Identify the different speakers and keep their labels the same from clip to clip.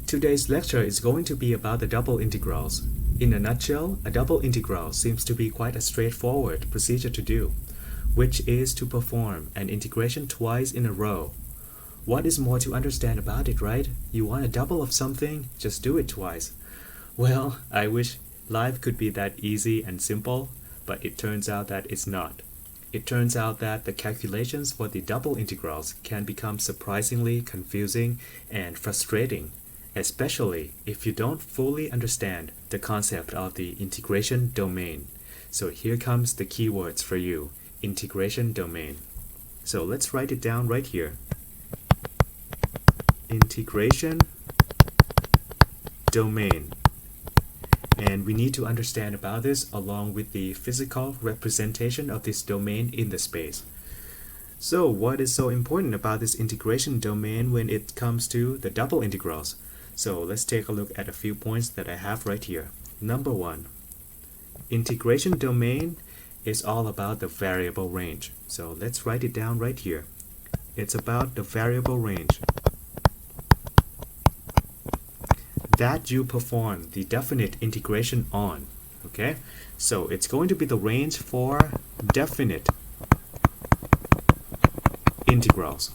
Speaker 1: Today's lecture is going to be about the double integrals. In a nutshell, a double integral seems to be quite a straightforward procedure to do, which is to perform an integration twice in a row. What is more to understand about it, right? You want a double of something, just do it twice. Well, I wish life could be that easy and simple, but it turns out that it's not. It turns out that the calculations for the double integrals can become surprisingly confusing and frustrating, especially if you don't fully understand the concept of the integration domain. So here comes the keywords for you, integration domain. So let's write it down right here. Integration domain. And we need to understand about this along with the physical representation of this domain in the space. So what is so important about this integration domain when it comes to the double integrals? So let's take a look at a few points that I have right here. Number one, integration domain is all about the variable range. So let's write it down right here. It's about the variable range that you perform the definite integration on. Okay, so it's going to be the range for definite integrals.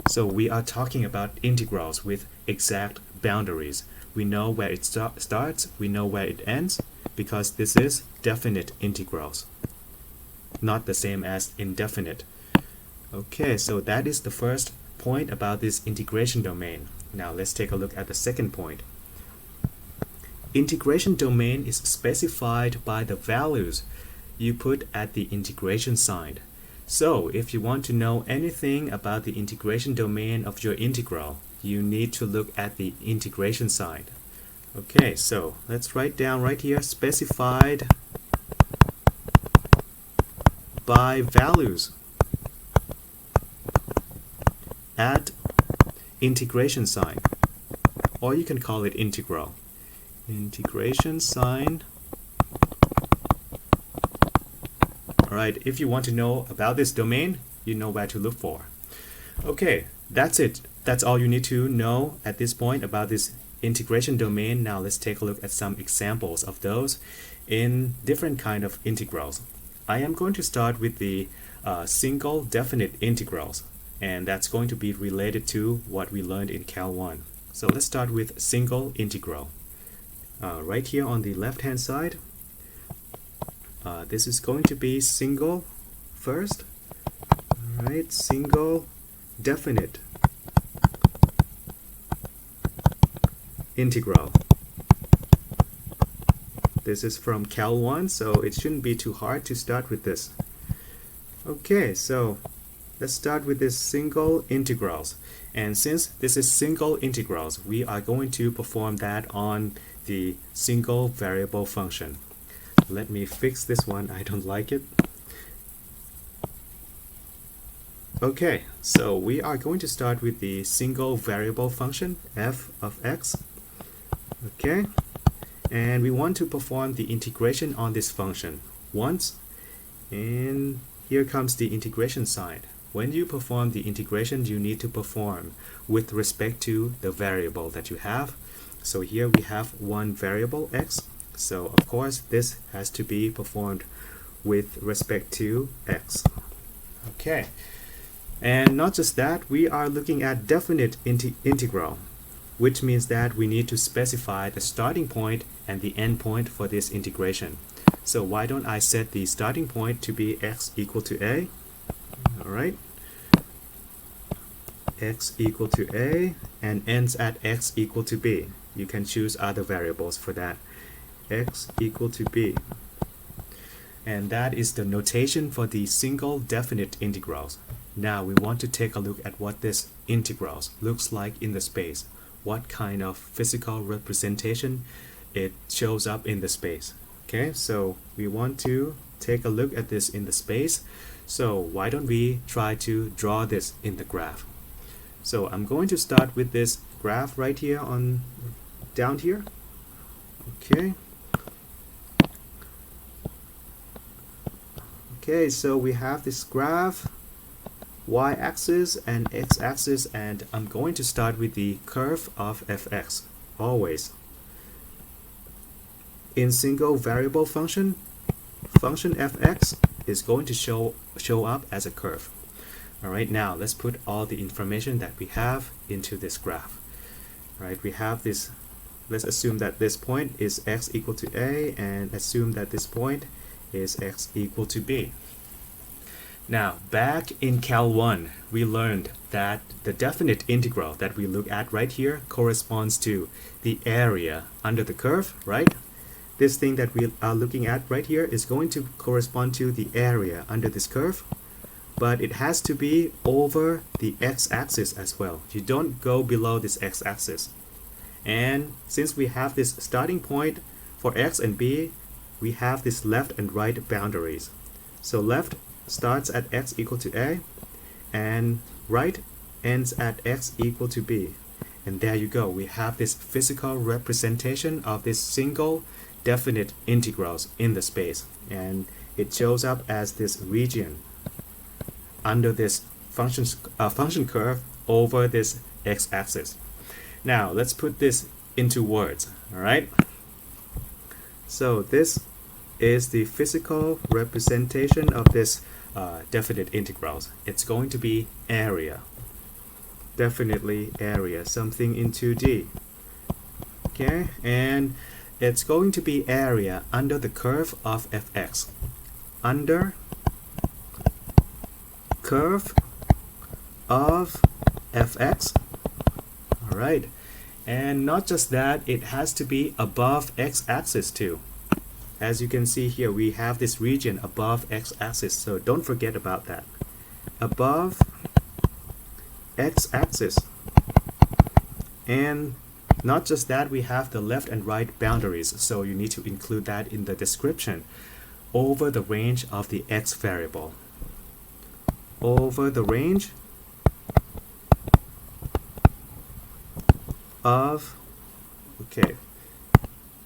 Speaker 1: So we are talking about integrals with exact boundaries. We know where it starts, we know where it ends, because this is definite integrals, not the same as indefinite. Okay, so that is the first point about this integration domain. Now let's take a look at the second point. Integration domain is specified by the values you put at the integration sign. So if you want to know anything about the integration domain of your integral, you need to look at the integration sign. Okay, so let's write down right here, specified by values at integration sign, or you can call it integral. Integration sign. Alright, if you want to know about this domain, you know where to look for. Okay, that's it. That's all you need to know at this point about this integration domain. Now let's take a look at some examples of those in different kind of integrals. I am going to start with the single definite integrals, and that's going to be related to what we learned in Cal 1. So let's start with single integral. Right here on the left hand side, this is going to be single first. Alright, single definite integral. This is from Cal 1, so it shouldn't be too hard to start with this. Okay, so let's start with this single integrals. And since this is single integrals, we are going to perform that on the single variable function. Let me fix this one, I don't like it. Okay, so we are going to start with the single variable function, f of x. Okay, and we want to perform the integration on this function once, and here comes the integration sign. When you perform the integration, you need to perform with respect to the variable that you have. So here we have one variable x, so of course this has to be performed with respect to x. Okay, and not just that, we are looking at definite integral, which means that we need to specify the starting point and the end point for this integration. So why don't I set the starting point to be x equal to a. Alright, x equal to a, and ends at x equal to b. You can choose other variables for that. X equal to b. And that is the notation for the single definite integrals. Now we want to take a look at what this integrals looks like in the space. What kind of physical representation it shows up in the space. Okay, so we want to take a look at this in the space. So why don't we try to draw this in the graph? So I'm going to start with this graph right here on down here. Okay. Okay, so we have this graph y-axis and x-axis, and I'm going to start with the curve of fx. Always in single variable function fx is going to show up as a curve. Alright, now let's put all the information that we have into this graph. Alright, we have this. Let's assume that this point is x equal to a, and assume that this point is x equal to b. Now, back in Cal 1, we learned that the definite integral that we look at right here corresponds to the area under the curve, right? This thing that we are looking at right here is going to correspond to the area under this curve, but it has to be over the x-axis as well. You don't go below this x-axis. And since we have this starting point for x and b, we have this left and right boundaries. So left starts at x equal to a, and right ends at x equal to b. And there you go. We have this physical representation of this single definite integrals in the space. And it shows up as this region under this function curve over this x-axis. Now let's put this into words. All right. So this is the physical representation of this definite integrals. It's going to be area. Definitely area, something in 2D. Okay, and it's going to be area under the curve of fx. Under curve of fx. All right, and not just that, it has to be above x-axis too. As you can see here, we have this region above x-axis, so don't forget about that. Above x-axis. And not just that, we have the left and right boundaries, so you need to include that in the description. Over the range of the x variable. Over the range of, okay,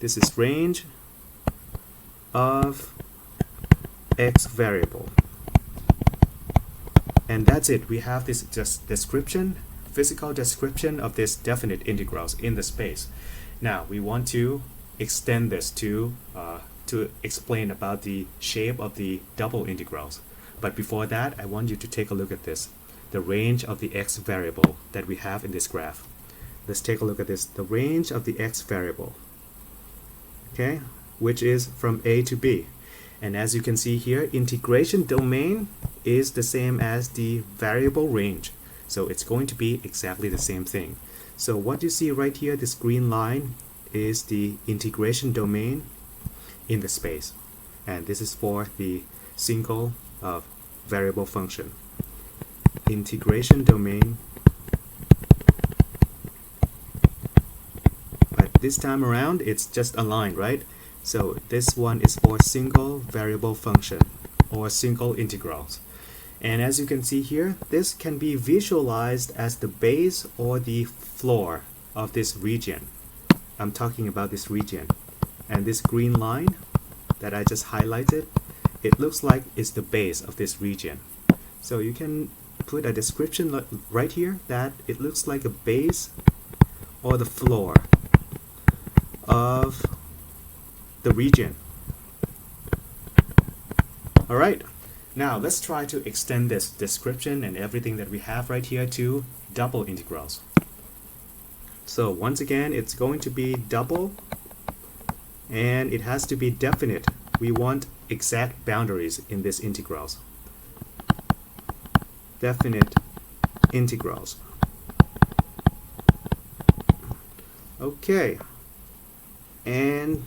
Speaker 1: this is range of x variable. And that's it. We have this just description, physical description of this definite integrals in the space. Now we want to extend this to explain about the shape of the double integrals. But before that, I want you to take a look at this, the range of the x variable that we have in this graph. Let's take a look at this, the range of the x variable, okay, which is from a to b. And as you can see here, integration domain is the same as the variable range. So it's going to be exactly the same thing. So what you see right here, this green line, is the integration domain in the space. And this is for the single variable function. Integration domain. But this time around, it's just a line, right? So this one is for single variable function or single integrals. And as you can see here, this can be visualized as the base or the floor of this region. I'm talking about this region. And this green line that I just highlighted, it looks like it's the base of this region. So you can put a description right here that it looks like a base or the floor of the region. Alright, now let's try to extend this description and everything that we have right here to double integrals. So once again, it's going to be double, and it has to be definite. We want exact boundaries in this integrals. Definite integrals. Okay, and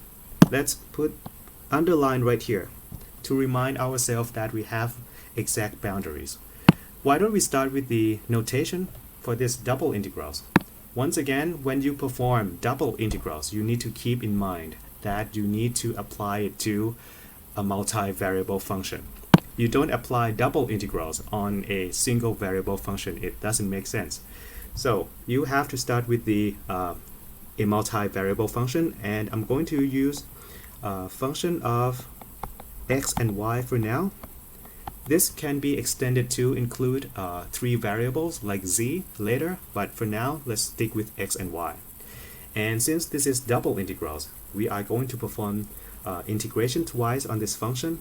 Speaker 1: let's put underline right here to remind ourselves that we have exact boundaries. Why don't we start with the notation for this double integrals? Once again, when you perform double integrals, you need to keep in mind that you need to apply it to a multivariable function. You don't apply double integrals on a single variable function. It doesn't make sense. So you have to start with the a multivariable function, and I'm going to use a function of x and y for now. This can be extended to include 3 variables like z later, but for now let's stick with x and y. And since this is double integrals, we are going to perform integration twice on this function.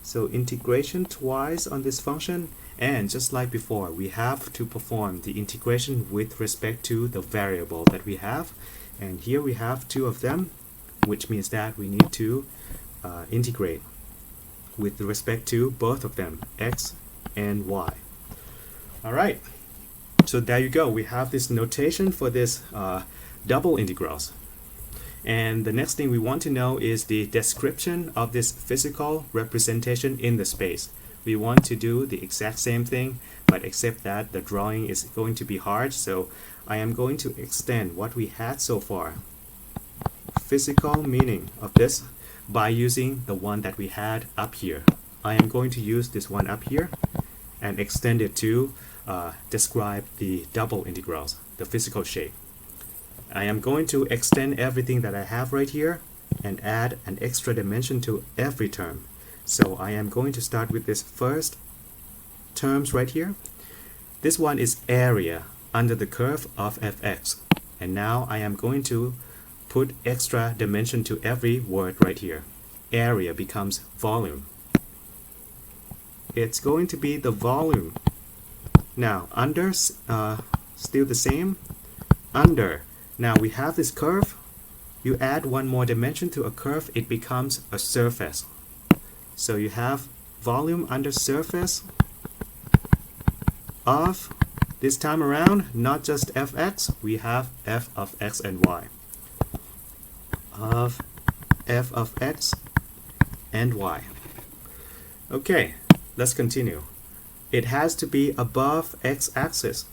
Speaker 1: So integration twice on this function, and just like before, we have to perform the integration with respect to the variable that we have. And here we have 2 of them, which means that we need to integrate with respect to both of them, x and y. Alright, so there you go. We have this notation for this double integrals. And the next thing we want to know is the description of this physical representation in the space. We want to do the exact same thing, but except that the drawing is going to be hard, so I am going to extend what we had so far, physical meaning of this, by using the one that we had up here. I am going to use this one up here and extend it to describe the double integrals, the physical shape. I am going to extend everything that I have right here and add an extra dimension to every term. So I am going to start with this first terms right here. This one is area under the curve of fx. And now I am going to put extra dimension to every word right here. Area becomes volume. It's going to be the volume. Now under, still the same, under. Now we have this curve. You add one more dimension to a curve, it becomes a surface. So you have volume under surface of, this time around, not just fx, we have f of x and y. Of f of x and y. Okay, let's continue. It has to be above x-axis.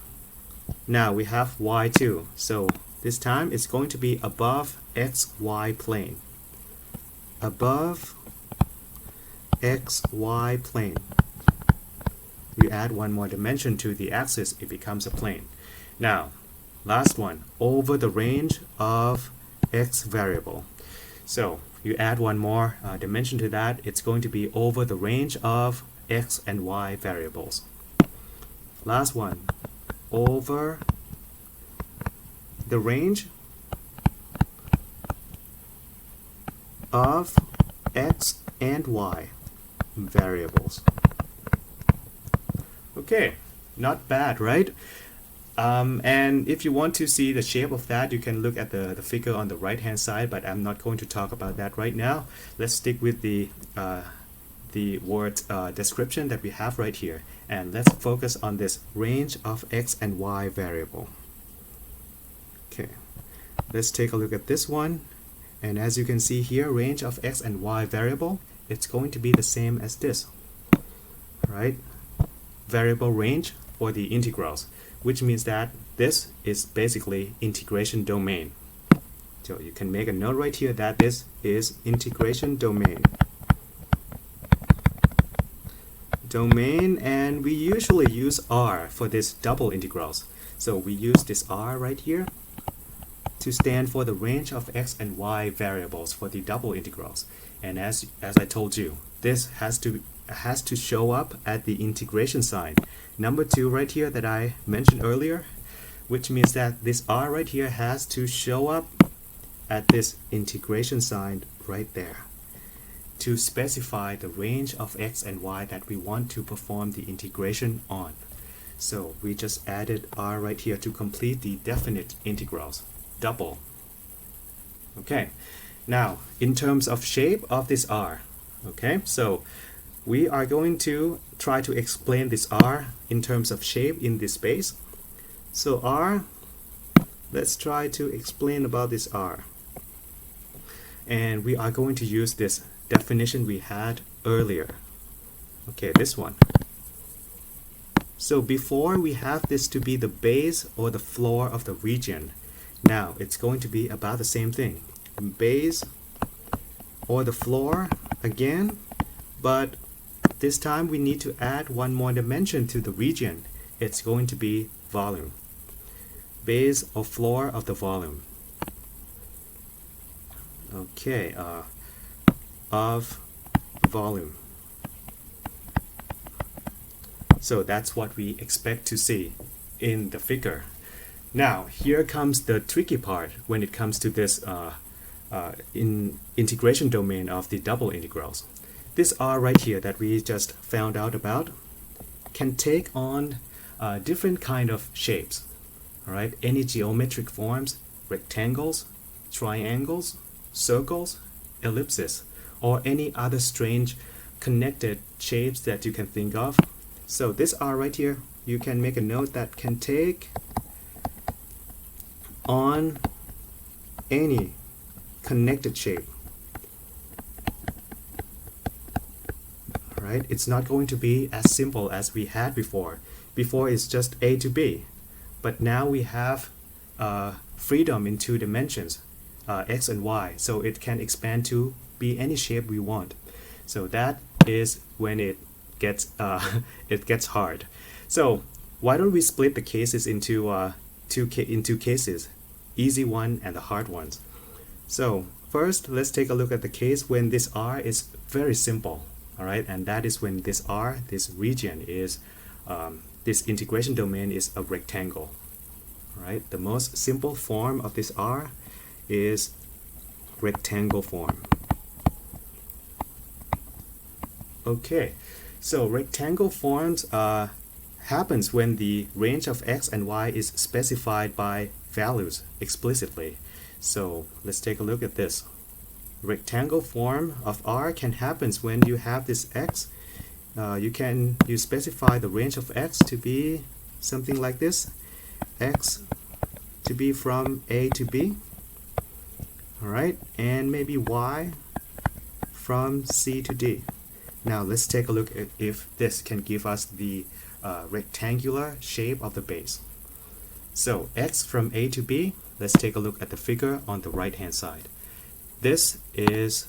Speaker 1: Now we have y too, so this time it's going to be above xy plane. Above xy plane. You add one more dimension to the axis, it becomes a plane. Now, last one, over the range of x variable. So you add one more dimension to that, it's going to be over the range of x and y variables. Last one, over the range of x and y variables. Okay, not bad, right? And if you want to see the shape of that, you can look at the figure on the right hand side, but I'm not going to talk about that right now. Let's stick with the word description that we have right here, and let's focus on this range of x and y variable. Okay, let's take a look at this one, and as you can see here, range of x and y variable, it's going to be the same as this, right? Variable range for the integrals, which means that this is basically integration domain. So you can make a note right here that this is integration domain. And we usually use R for this double integrals. So we use this R right here to stand for the range of x and y variables for the double integrals. And as I told you, this has to show up at the integration sign. Number 2 right here that I mentioned earlier, which means that this R right here has to show up at this integration sign right there to specify the range of x and y that we want to perform the integration on. So we just added R right here to complete the definite integrals, double. Okay, now in terms of shape of this R, okay, so we are going to try to explain this R in terms of shape in this space. So R, let's try to explain about this R. And we are going to use this definition we had earlier. Okay, this one. So before we have this to be the base or the floor of the region. Now it's going to be about the same thing. Base or the floor again, but this time we need to add one more dimension to the region. It's going to be volume. Base or floor of the volume. Okay, of volume. So that's what we expect to see in the figure. Now here comes the tricky part when it comes to this integration domain of the double integrals. This R right here that we just found out about can take on different kind of shapes. All right, any geometric forms, rectangles, triangles, circles, ellipses, or any other strange connected shapes that you can think of. So this R right here, you can make a note that can take on any connected shape. All right, it's not going to be as simple as we had before. Before it's just A to B, but now we have freedom in 2 dimensions, x and y, so it can expand to be any shape we want. So that is when it gets hard. So why don't we split the cases into two cases, easy one and the hard ones. So first, let's take a look at the case when this R is very simple. All right, and that is when this R, this region is this integration domain is a rectangle. All right, the most simple form of this R is rectangle form. Okay, so rectangle forms happens when the range of x and y is specified by values explicitly. So let's take a look at this. Rectangle form of R can happen when you have this x. You specify the range of x to be something like this, x to be from A to B, all right, and maybe y from C to D. Now let's take a look at if this can give us the rectangular shape of the base. So x from A to B, let's take a look at the figure on the right hand side. This is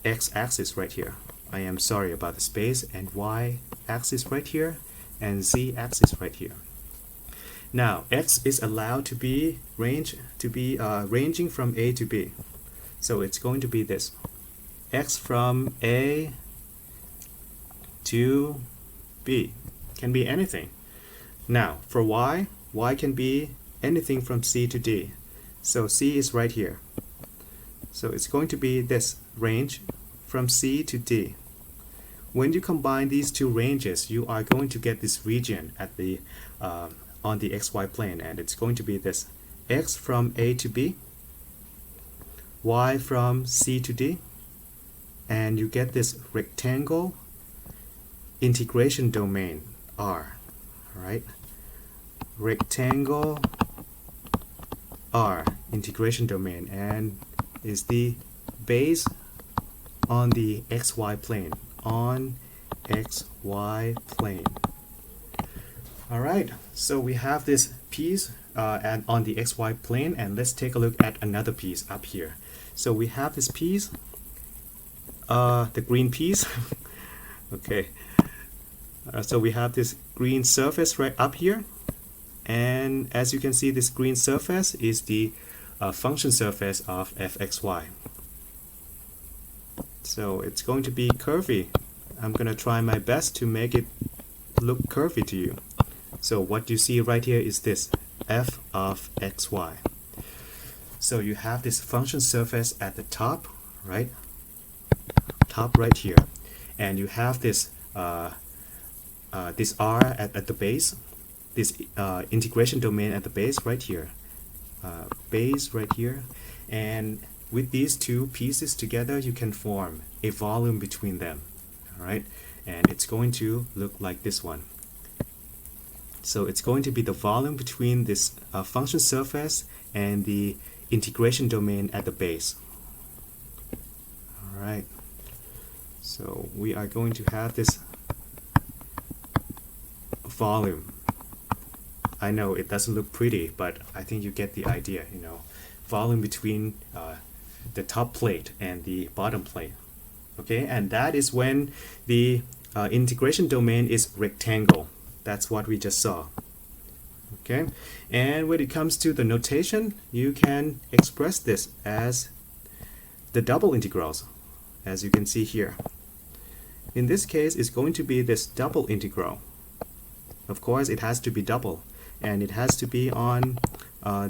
Speaker 1: x-axis right here. I am sorry about the space, and y-axis right here, and z-axis right here. Now x is allowed to be ranging from A to B. So it's going to be this. X from A to B can be anything. Now for y can be anything from C to D. So C is right here. So it's going to be this range from C to D. When you combine these two ranges, you are going to get this region at the on the xy plane, and it's going to be this x from A to B, y from C to D, and you get this rectangle integration domain R. All right, rectangle R integration domain, and is the base on the xy plane, on xy plane. All right, so we have this piece on the xy plane, and let's take a look at another piece up here. So we have this piece, the green piece. Okay, so we have this green surface right up here, and as you can see, this green surface is the function surface of fxy. So it's going to be curvy. I'm going to try my best to make it look curvy to you. So what you see right here is this f of xy. So you have this function surface at the top, right? Top right here. And you have this this r at the base, this integration domain at the base right here. Base right here, and with these two pieces together you can form a volume between them. All right, and it's going to look like this one. So it's going to be the volume between this function surface and the integration domain at the base. All right, so we are going to have this volume. I know it doesn't look pretty, but I think you get the idea, you know, volume between the top plate and the bottom plate. Okay, and that is when the integration domain is rectangle. That's what we just saw. Okay, and when it comes to the notation, you can express this as the double integrals, as you can see here. In this case, it's going to be this double integral. of course it has to be double, and it has to be on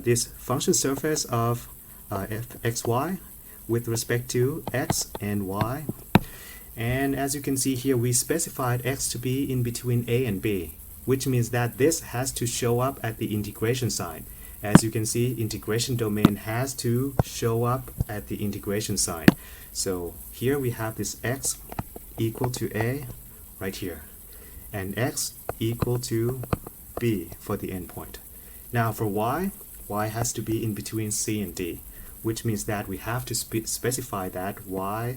Speaker 1: this function surface of fxy with respect to x and y. And as you can see here, we specified x to be in between a and b, which means that this has to show up at the integration sign. As you can see, integration domain has to show up at the integration sign. So here we have this x equal to a right here, and x equal to b for the endpoint. Now for y has to be in between c and d, which means that we have to specify that y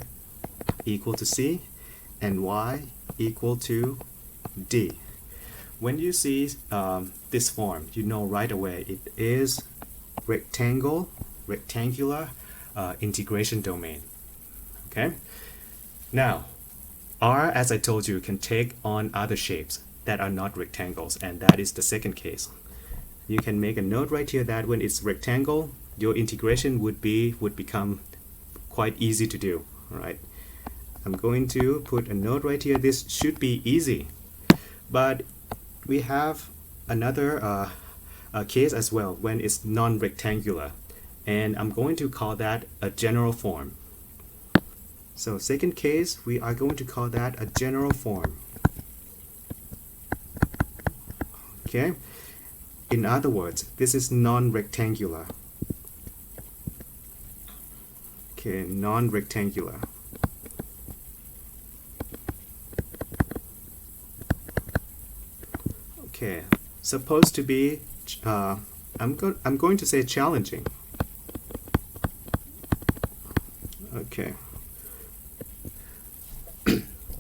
Speaker 1: equal to c and y equal to d. When you see this form, you know right away it is rectangular integration domain. Okay. Now, R, as I told you, can take on other shapes that are not rectangles, and that is the second case. You can make a note right here that when it's rectangle, your integration would become quite easy to do. All right. I'm going to put a note right here. This should be easy, but we have another case as well when it's non-rectangular, and I'm going to call that a general form. So second case, we are going to call that a general form. Okay. In other words, this is non-rectangular. Okay, non-rectangular. Okay, supposed to be, I'm going to say challenging. Okay.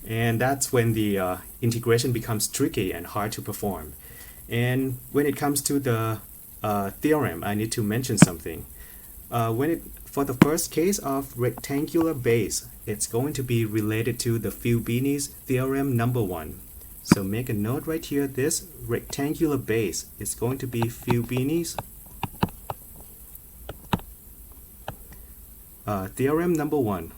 Speaker 1: And that's when the integration becomes tricky and hard to perform. And when it comes to the theorem, I need to mention something. For the first case of rectangular base, it's going to be related to the Fubini's theorem number 1. So make a note right here, this rectangular base is going to be Fubini's theorem number 1.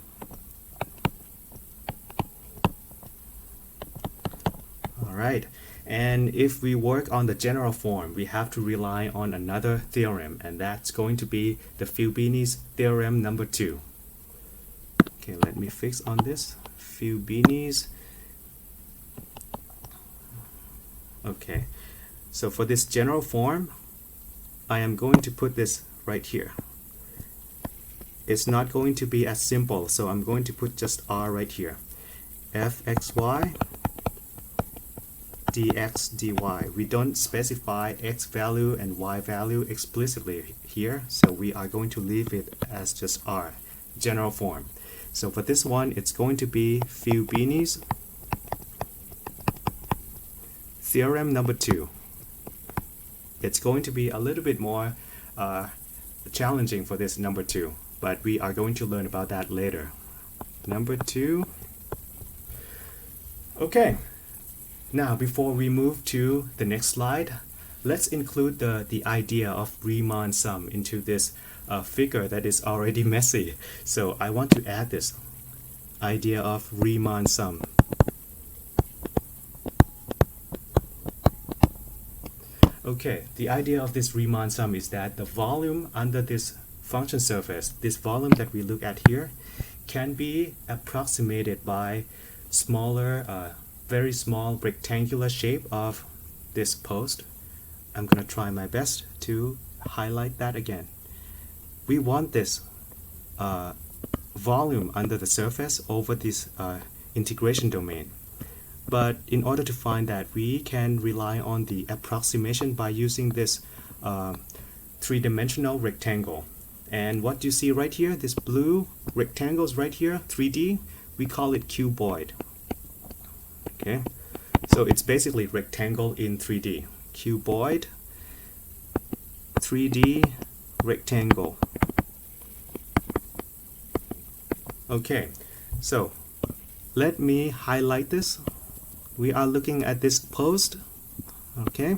Speaker 1: Alright, and if we work on the general form, we have to rely on another theorem, and that's going to be the Fubini's theorem number 2. Okay, let me fix on this. Fubini's. Okay, so for this general form, I am going to put this right here. It's not going to be as simple, so I'm going to put just R right here. fxy dx dy. We don't specify x value and y value explicitly here, so we are going to leave it as just R, general form. So for this one, it's going to be Fubini's theorem number 2. It's going to be a little bit more challenging for this number 2, but we are going to learn about that later. Number 2. Okay, now before we move to the next slide, let's include the idea of Riemann sum into this figure that is already messy. So I want to add this idea of Riemann sum. Okay, the idea of this Riemann sum is that the volume under this function surface, this volume that we look at here, can be approximated by smaller, very small rectangular shape of this post. I'm going to try my best to highlight that again. We want this volume under the surface over this integration domain. But in order to find that, we can rely on the approximation by using this three-dimensional rectangle. And what you see right here, this blue rectangles right here, 3D, we call it cuboid. Okay, so it's basically rectangle in 3D. Cuboid, 3D rectangle. Okay, so let me highlight this. We are looking at this post, okay,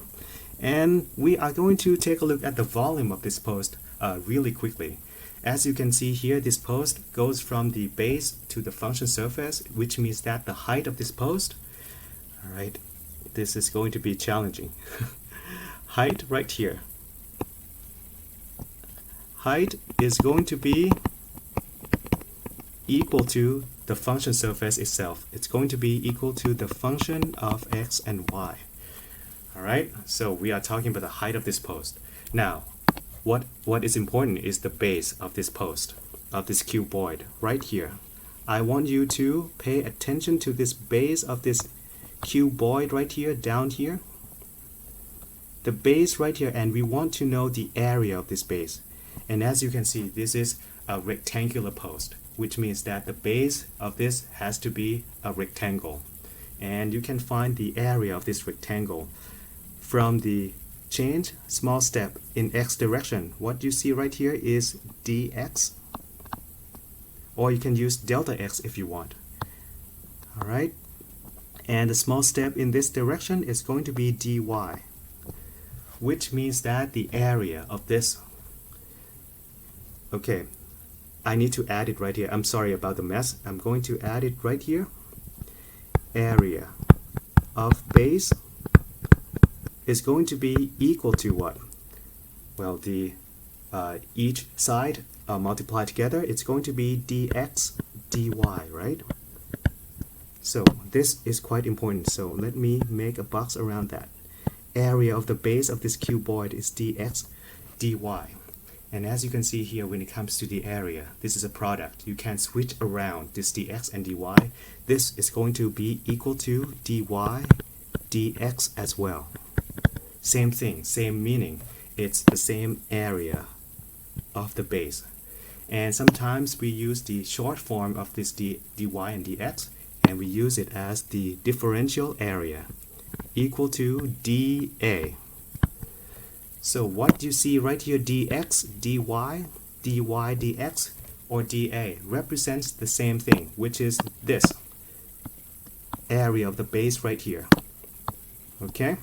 Speaker 1: and we are going to take a look at the volume of this post really quickly. As you can see here, this post goes from the base to the function surface, which means that the height of this post, all right, this is going to be challenging. Height right here. Height is going to be equal to the function surface itself. It's going to be equal to the function of x and y. Alright, so we are talking about the height of this post. Now, what is important is the base of this post, of this cuboid, right here. I want you to pay attention to this base of this cuboid right here, down here. The base right here, and we want to know the area of this base. And as you can see, this is a rectangular post, which means that the base of this has to be a rectangle. And you can find the area of this rectangle from the change small step in x direction. What you see right here is dx, or you can use delta x if you want. Alright, and the small step in this direction is going to be dy, which means that the area of this, okay, I need to add it right here. I'm sorry about the mess. I'm going to add it right here. Area of base is going to be equal to what? Well, the each side multiplied together, it's going to be dx dy, right? So this is quite important. So let me make a box around that. Area of the base of this cuboid is dx dy. And as you can see here, when it comes to the area, this is a product. You can switch around this dx and dy. This is going to be equal to dy dx as well. Same thing, same meaning. It's the same area of the base. And sometimes we use the short form of this dy and dx, and we use it as the differential area, equal to dA. So what you see right here, dx, dy, dx, or dA represents the same thing, which is this area of the base right here. Okay?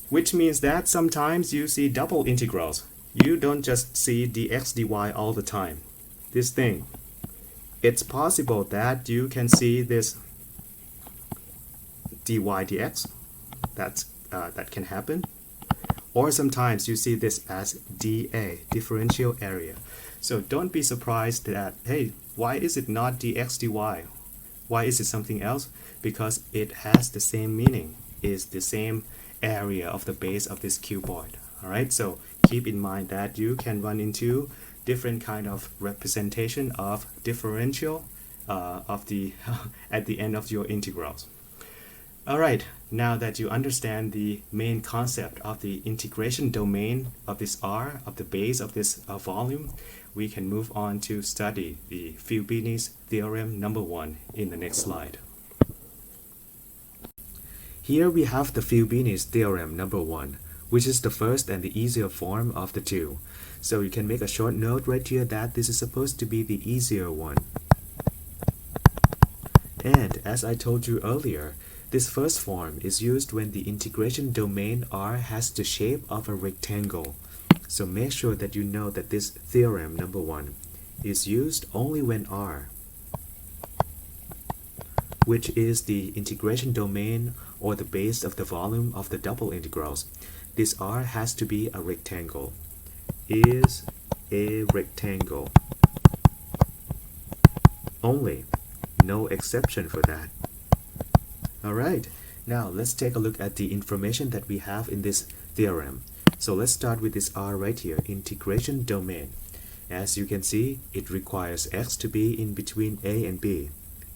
Speaker 1: Which means that sometimes you see double integrals. You don't just see dx, dy all the time. This thing, it's possible that you can see this dy, dx. That can happen. Or sometimes you see this as dA, differential area. So don't be surprised that, hey, why is it not dx dy? Why is it something else? Because it has the same meaning, is the same area of the base of this cuboid. Alright, so keep in mind that you can run into different kind of representation of differential of the at the end of your integrals. Alright, now that you understand the main concept of the integration domain of this R, of the base of this volume, we can move on to study the Fubini's theorem number 1 in the next slide. Here we have the Fubini's theorem number 1, which is the first and the easier form of the two. So you can make a short note right here that this is supposed to be the easier one. And as I told you earlier, this first form is used when the integration domain R has the shape of a rectangle. So make sure that you know that this theorem number 1 is used only when R, which is the integration domain or the base of the volume of the double integrals. This R has to be a rectangle. Is a rectangle. Only. No exception for that. Alright, now let's take a look at the information that we have in this theorem. So let's start with this R right here, integration domain. As you can see, it requires x to be in between a and b.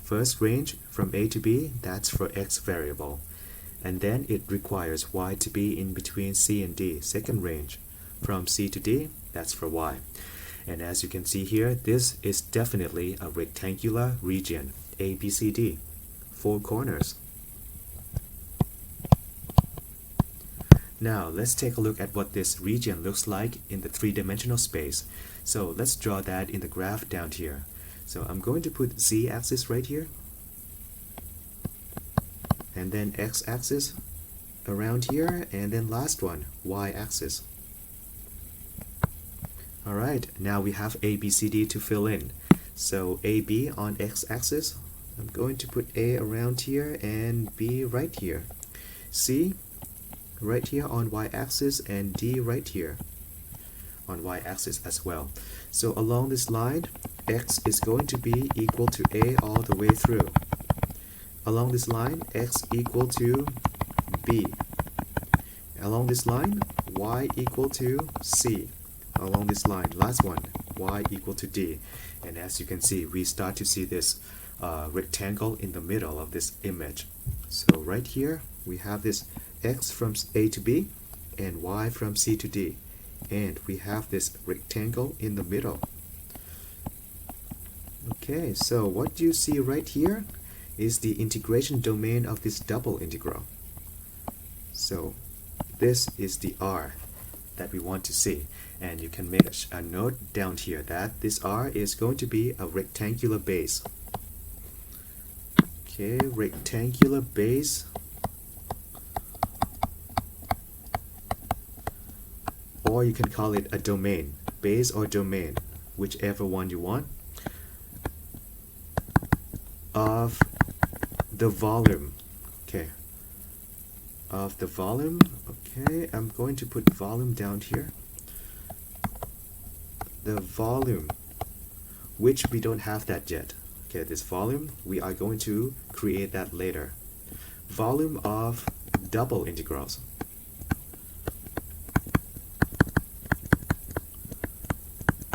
Speaker 1: First range from a to b, that's for x variable. And then it requires y to be in between c and d. Second range from c to d, that's for y. And as you can see here, this is definitely a rectangular region, A, B, C, D. 4 corners. Now let's take a look at what this region looks like in the 3-dimensional space. So let's draw that in the graph down here. So I'm going to put z-axis right here, and then x-axis around here, and then last one, y-axis. Alright, now we have A, B, C, D to fill in. So AB on x-axis, I'm going to put A around here and B right here. C right here on y-axis and D right here on y-axis as well. So along this line, x is going to be equal to a all the way through. Along this line, x equal to b. Along this line, y equal to c. Along this line, last one, y equal to d. And as you can see, we start to see this rectangle in the middle of this image. So right here, we have this x from a to b and y from c to d. And we have this rectangle in the middle. Okay, so what you see right here is the integration domain of this double integral. So this is the R that we want to see. And you can make a note down here that this R is going to be a rectangular base. Okay, rectangular base. Or you can call it a domain, base or domain, whichever one you want, of the volume. Okay, of the volume. Okay, I'm going to put volume down here. The volume, which we don't have that yet. Okay, this volume, we are going to create that later. Volume of double integrals.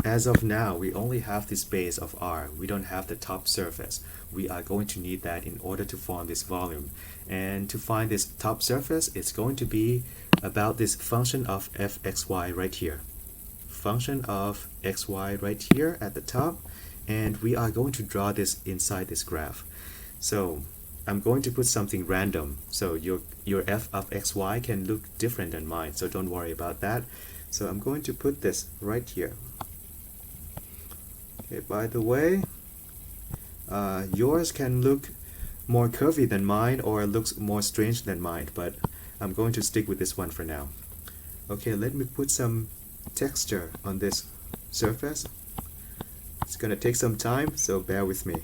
Speaker 1: As of now, we only have this base of R. We don't have the top surface. We are going to need that in order to form this volume. And to find this top surface, it's going to be about this function of fxy right here. Function of xy right here at the top. And we are going to draw this inside this graph. So I'm going to put something random. So your f of xy can look different than mine. So don't worry about that. So I'm going to put this right here. Okay, by the way, yours can look more curvy than mine or looks more strange than mine, but I'm going to stick with this one for now. Okay, let me put some texture on this surface. It's gonna take some time, so bear with me.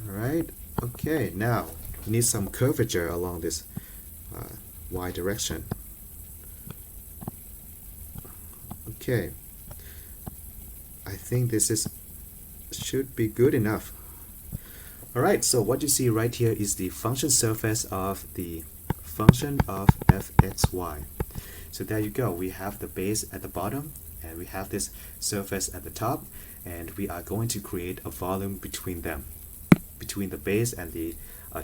Speaker 1: Alright, okay, now we need some curvature along this y direction. Okay, I think this should be good enough. Alright, so what you see right here is the function surface of the function of fxy. So there you go, we have the base at the bottom and we have this surface at the top, and we are going to create a volume between them, between the base and the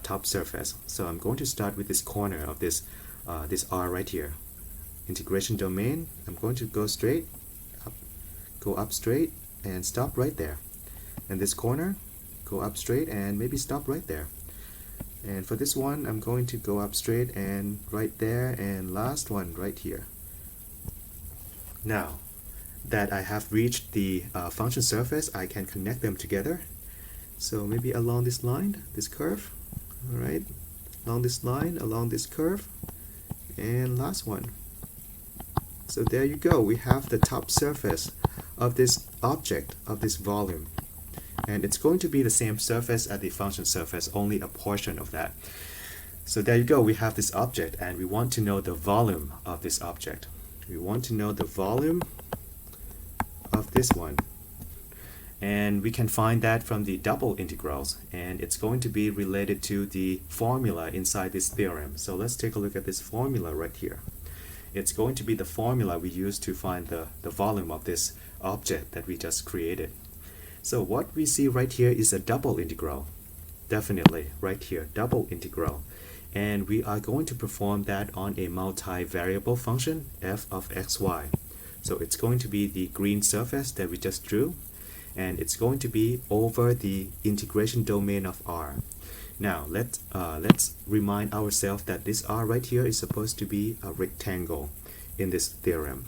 Speaker 1: top surface. So I'm going to start with this corner of this R right here. Integration domain, I'm going to go straight, go up straight and stop right there. And this corner, go up straight and maybe stop right there. And for this one, I'm going to go up straight and right there, and last one right here. Now that I have reached the function surface, I can connect them together. So maybe along this line, this curve, alright, along this line, along this curve, and last one. So there you go, we have the top surface of this object, of this volume. And it's going to be the same surface as the function surface, only a portion of that. So there you go, we have this object, and we want to know the volume of this object. We want to know the volume of this one. And we can find that from the double integrals, and it's going to be related to the formula inside this theorem. So let's take a look at this formula right here. It's going to be the formula we use to find the volume of this object that we just created. So what we see right here is a double integral. Definitely, right here, double integral. And we are going to perform that on a multivariable function, f of xy. So it's going to be the green surface that we just drew, and it's going to be over the integration domain of R. Now let's remind ourselves that this R right here is supposed to be a rectangle in this theorem.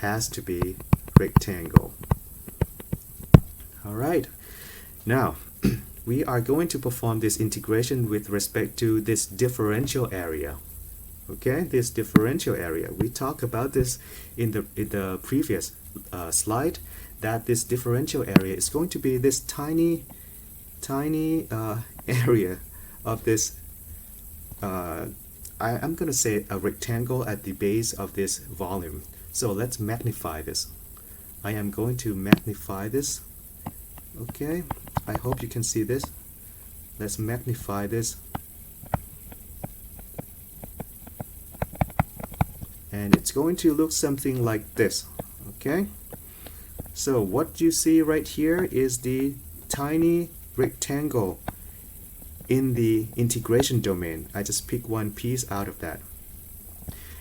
Speaker 1: Has to be rectangle. Alright, now we are going to perform this integration with respect to this differential area. Okay, this differential area. We talked about this in the previous slide, that this differential area is going to be this tiny area of this I'm going to say a rectangle at the base of this volume. So let's magnify this. I am going to magnify this. Okay, I hope you can see this. Let's magnify this. And it's going to look something like this. Okay, so what you see right here is the tiny rectangle in the integration domain. I just pick one piece out of that.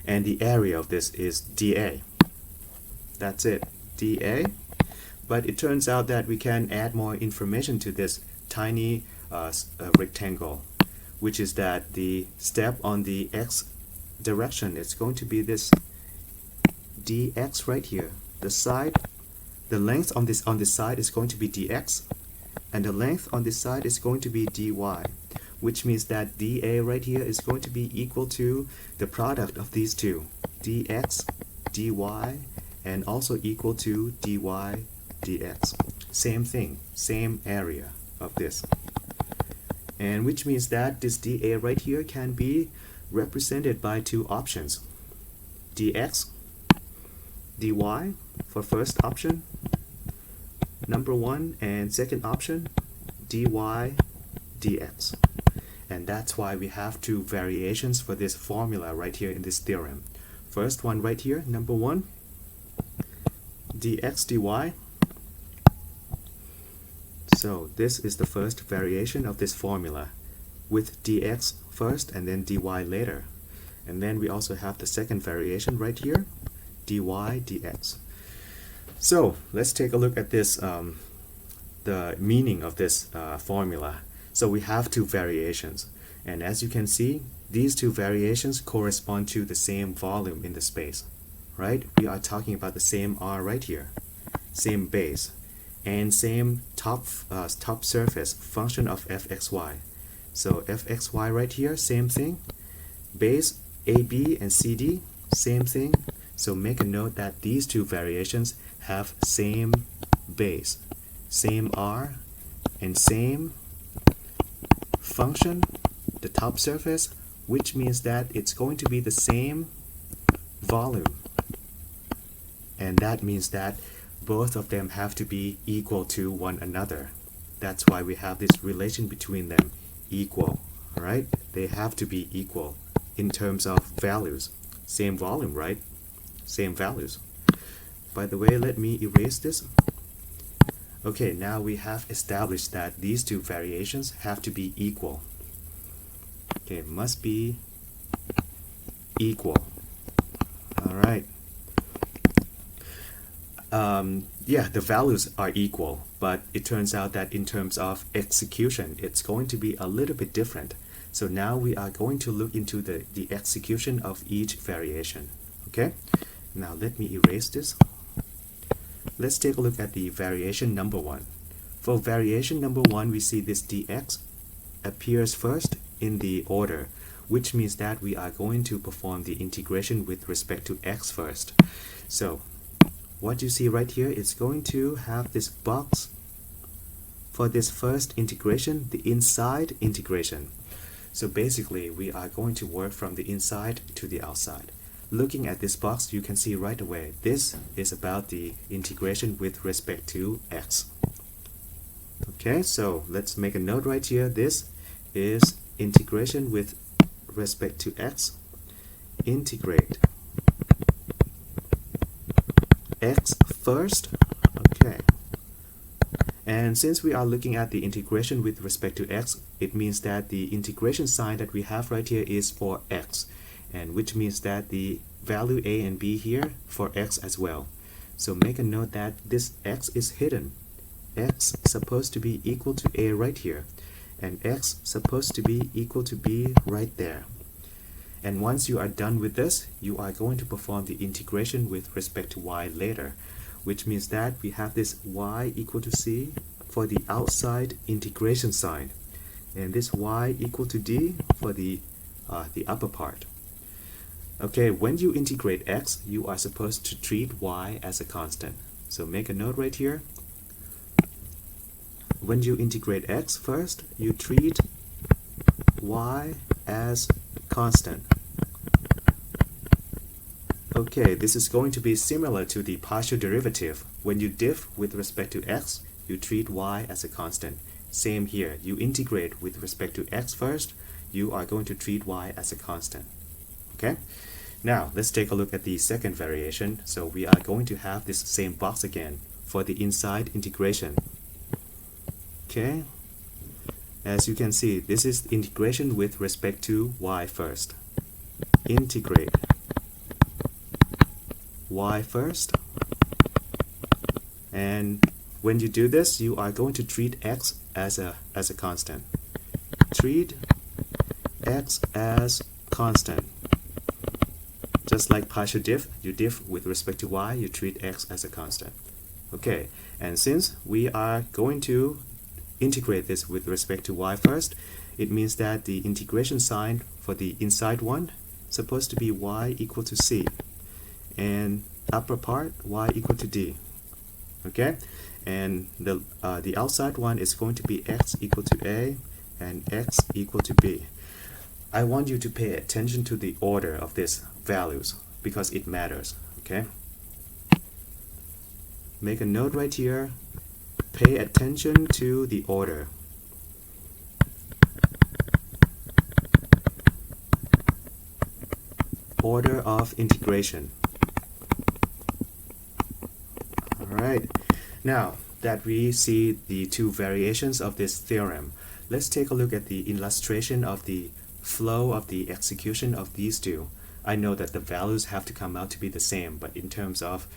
Speaker 1: And the area of this is dA. That's it, dA. But it turns out that we can add more information to this tiny rectangle, which is that the step on the x direction is going to be this dx right here. The length on this side is going to be dx, and the length on this side is going to be dy, which means that dA right here is going to be equal to the product of these two, dx, dy, and also equal to dy, dx. Same thing, same area of this. And which means that this dA right here can be represented by two options, dx, dy for first option, number one, and second option, dy, dx. And that's why we have two variations for this formula right here in this theorem. First one right here, number one, dx, dy. So this is the first variation of this formula, with dx first and then dy later. And then we also have the second variation right here, dy, dx. So let's take a look at this, the meaning of this formula. So we have two variations, and as you can see, these two variations correspond to the same volume in the space, right? We are talking about the same R right here, same base, and same top surface function of fxy. So fxy right here, same thing. Base AB and CD, same thing. So make a note that these two variations have same base, same R, and same function, the top surface, which means that it's going to be the same volume. And that means that both of them have to be equal to one another. That's why we have this relation between them, equal. Alright? They have to be equal in terms of values. Same volume, right? Same values. By the way, let me erase this. Okay, now we have established that these two variations have to be equal. Okay, must be equal. Alright. Yeah, the values are equal, but it turns out that in terms of execution, it's going to be a little bit different. So now we are going to look into the execution of each variation. Okay, now let me erase this. Let's take a look at the variation number one. For variation number one, we see this dx appears first in the order, which means that we are going to perform the integration with respect to x first. So what you see right here is going to have this box for this first integration, the inside integration. So basically, we are going to work from the inside to the outside. Looking at this box, you can see right away, this is about the integration with respect to x. Okay, so let's make a note right here. This is integration with respect to x. Integrate x first. Okay. And since we are looking at the integration with respect to x, it means that the integration sign that we have right here is for x, and which means that the value a and b here for x as well. So make a note that this x is hidden. X supposed to be equal to a right here, and x supposed to be equal to b right there. And once you are done with this, you are going to perform the integration with respect to y later, which means that we have this y equal to c for the outside integration sign, and this y equal to d for the upper part. Okay, when you integrate x, you are supposed to treat y as a constant. So make a note right here. When you integrate x first, you treat y as constant. Okay, this is going to be similar to the partial derivative. When you diff with respect to x, you treat y as a constant. Same here, you integrate with respect to x first, you are going to treat y as a constant. Okay, now let's take a look at the second variation. So we are going to have this same box again for the inside integration. Okay, as you can see, this is integration with respect to y first. Integrate y first, and when you do this, you are going to treat x as a constant. Treat x as constant. Just like partial diff, you diff with respect to y, you treat x as a constant. Okay, and since we are going to integrate this with respect to y first, it means that the integration sign for the inside one is supposed to be y equal to c, and upper part y equal to d. Okay, and the outside one is going to be x equal to a and x equal to b. I want you to pay attention to the order of these values because it matters. Okay, make a note right here. Pay attention to the order. Order of integration. Alright, now that we see the two variations of this theorem, let's take a look at the illustration of the flow of the execution of these two. I know that the values have to come out to be the same, but in terms of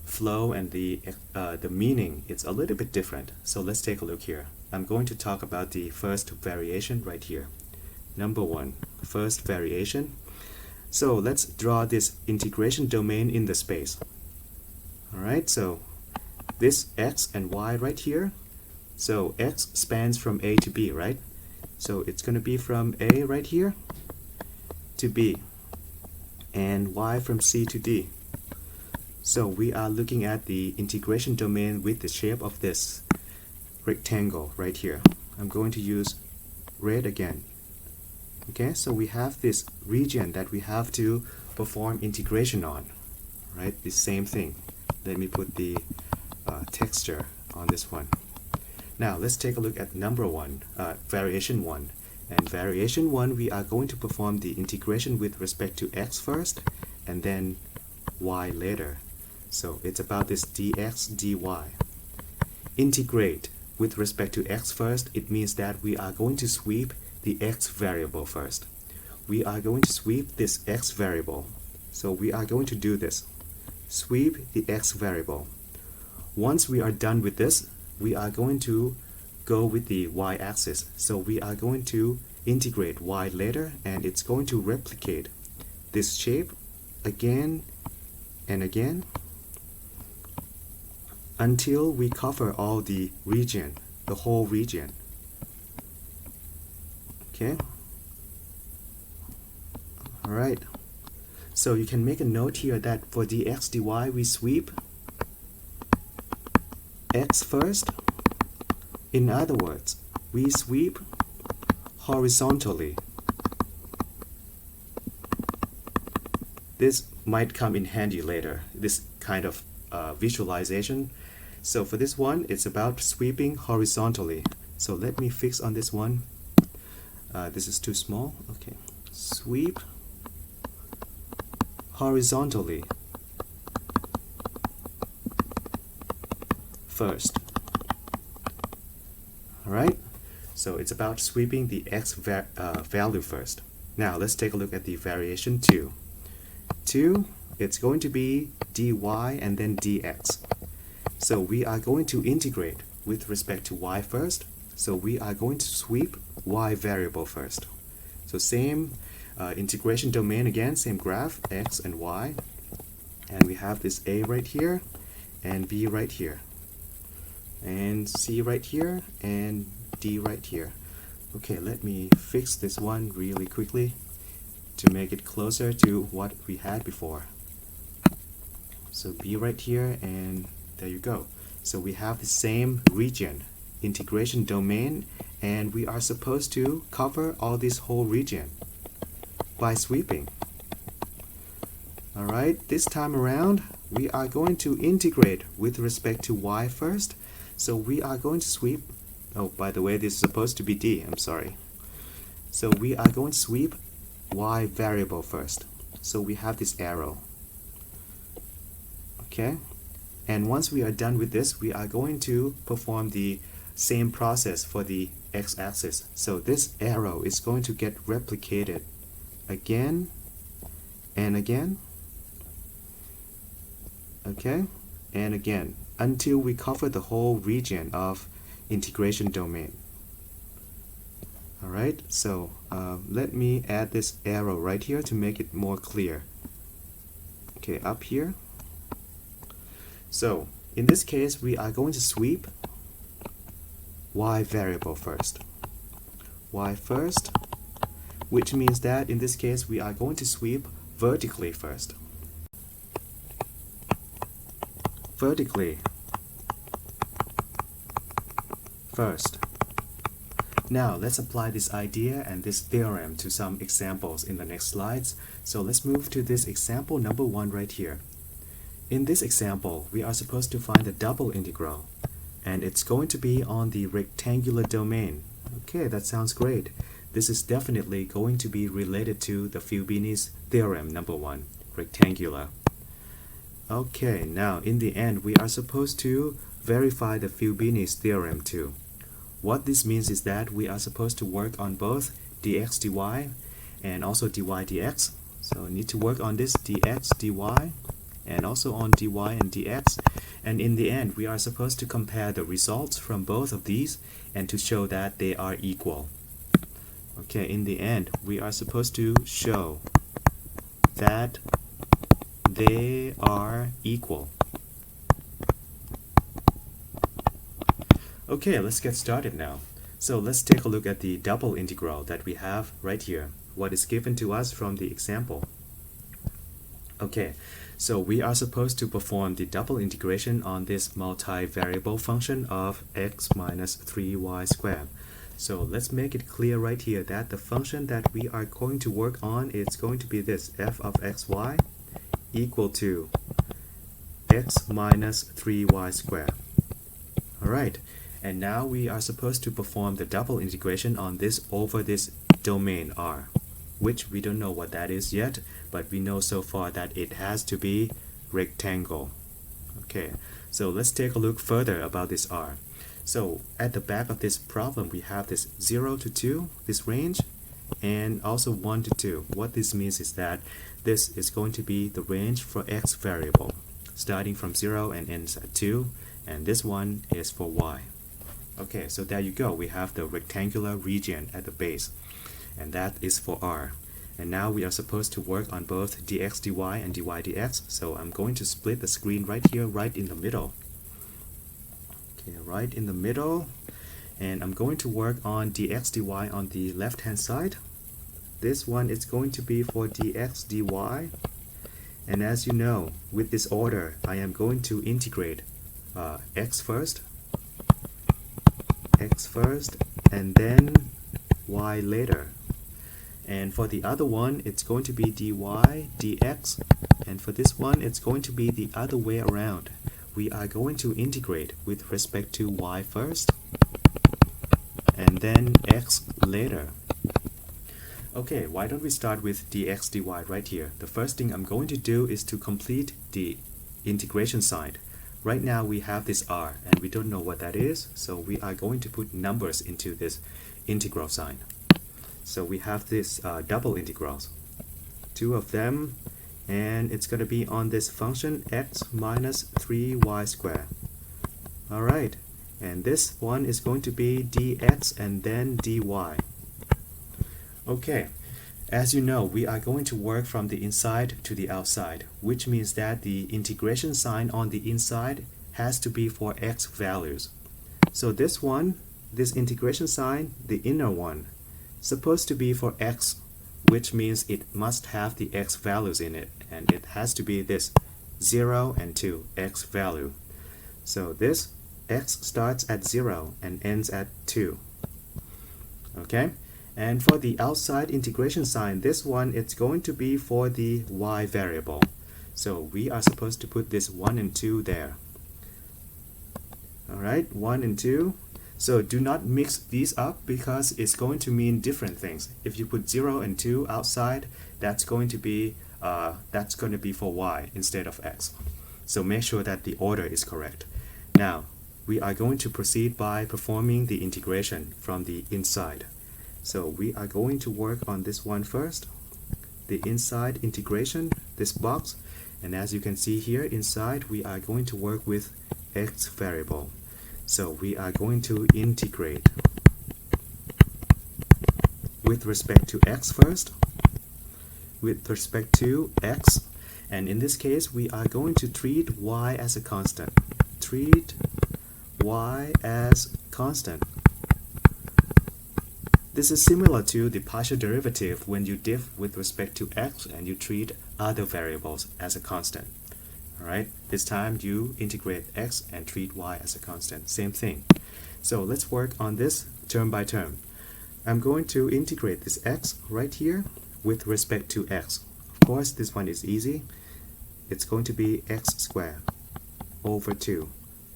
Speaker 1: flow and the meaning, it's a little bit different. So let's take a look here. I'm going to talk about the first variation right here. Number one, first variation. So let's draw this integration domain in the space. Alright, so this x and y right here. So x spans from a to b, right? So it's going to be from a right here to b, and y from c to d. So we are looking at the integration domain with the shape of this rectangle right here. I'm going to use red again. Okay, so we have this region that we have to perform integration on, right? The same thing. Let me put the texture on this one. Now let's take a look at number one, variation one. And variation one, we are going to perform the integration with respect to x first, and then y later. So it's about this dx dy. Integrate with respect to x first, it means that we are going to sweep the x variable first. We are going to sweep this x variable. So we are going to do this. Sweep the x variable. Once we are done with this, we are going to go with the y-axis. So we are going to integrate y later, and it's going to replicate this shape again and again until we cover all the region, the whole region. Okay. Alright. So you can make a note here that for dx dy we sweep x first. In other words, we sweep horizontally. This might come in handy later, this kind of visualization. So for this one, it's about sweeping horizontally. So let me fix on this one. This is too small. Okay, sweep horizontally first. Alright, so it's about sweeping the x value first. Now let's take a look at the variation 2. 2, it's going to be dy and then dx. So we are going to integrate with respect to y first. So we are going to sweep y variable first. So same integration domain again, same graph, x and y. And we have this a right here, and b right here, and c right here, and d right here. Okay, let me fix this one really quickly to make it closer to what we had before. So b right here, and there you go. So we have the same region, integration domain, and we are supposed to cover all this whole region. by sweeping. Alright, this time around we are going to integrate with respect to y first. So we are going to sweep, oh by the way this is supposed to be d, I'm sorry. So we are going to sweep y variable first. So we have this arrow. Okay, and once we are done with this, we are going to perform the same process for the x-axis. So this arrow is going to get replicated again and again, okay, and again until we cover the whole region of integration domain. Alright, so let me add this arrow right here to make it more clear. Okay, up here. So in this case we are going to sweep y variable first. Y first, which means that in this case we are going to sweep vertically first. Vertically first. Now let's apply this idea and this theorem to some examples in the next slides. So let's move to this example number 1 right here. In this example, we are supposed to find the double integral, and it's going to be on the rectangular domain. Okay, that sounds great. This is definitely going to be related to the Fubini's theorem number 1, rectangular. Okay, now in the end, we are supposed to verify the Fubini's theorem too. What this means is that we are supposed to work on both dx dy and also dy dx. So we need to work on this dx dy and also on dy and dx. And in the end, we are supposed to compare the results from both of these and to show that they are equal. Okay, in the end, we are supposed to show that they are equal. Okay, let's get started now. So let's take a look at the double integral that we have right here, what is given to us from the example. Okay, so we are supposed to perform the double integration on this multivariable function of x minus 3y squared. So let's make it clear right here that the function that we are going to work on is going to be this f of xy equal to x minus 3y squared. Alright, and now we are supposed to perform the double integration on this over this domain R, which we don't know what that is yet, but we know so far that it has to be rectangle. Okay, so let's take a look further about this R. So at the back of this problem we have this 0 to 2, this range, and also 1 to 2. What this means is that this is going to be the range for x variable, starting from 0 and ends at 2, and this one is for y. Okay, so there you go, we have the rectangular region at the base, and that is for R. And now we are supposed to work on both dx dy and dy dx, so I'm going to split the screen right here, right in the middle. Okay, right in the middle, and I'm going to work on dx dy on the left hand side. This one is going to be for dx dy, and as you know, with this order I am going to integrate x first, and then y later. And for the other one it's going to be dy dx, and for this one it's going to be the other way around. We are going to integrate with respect to y first and then x later. Okay, why don't we start with dx dy right here. The first thing I'm going to do is to complete the integration sign. Right now we have this r and we don't know what that is, so we are going to put numbers into this integral sign. So we have this double integrals, 2 of them, and it's going to be on this function x minus 3y squared. Alright, and this one is going to be dx and then dy. Okay, as you know, we are going to work from the inside to the outside, which means that the integration sign on the inside has to be for x values. So this one, this integration sign, the inner one, supposed to be for x, which means it must have the x values in it, and it has to be this 0 and 2 x value. So this x starts at 0 and ends at 2. Okay, And for the outside integration sign, this one, it's going to be for the y variable. So we are supposed to put this 1 and 2 there. Alright, 1 and 2. So do not mix these up because it's going to mean different things. If you put 0 and 2 outside, that's going to be for y instead of x. So make sure that the order is correct. Now, we are going to proceed by performing the integration from the inside. So we are going to work on this one first, the inside integration, this box. And as you can see here inside, we are going to work with x variable. So we are going to integrate with respect to x first, with respect to x, and in this case we are going to treat y as a constant. Treat y as constant. This is similar to the partial derivative when you diff with respect to x and you treat other variables as a constant. Alright, this time you integrate x and treat y as a constant. Same thing. So let's work on this term by term. I'm going to integrate this x right here with respect to x. Of course, this one is easy. It's going to be x squared over 2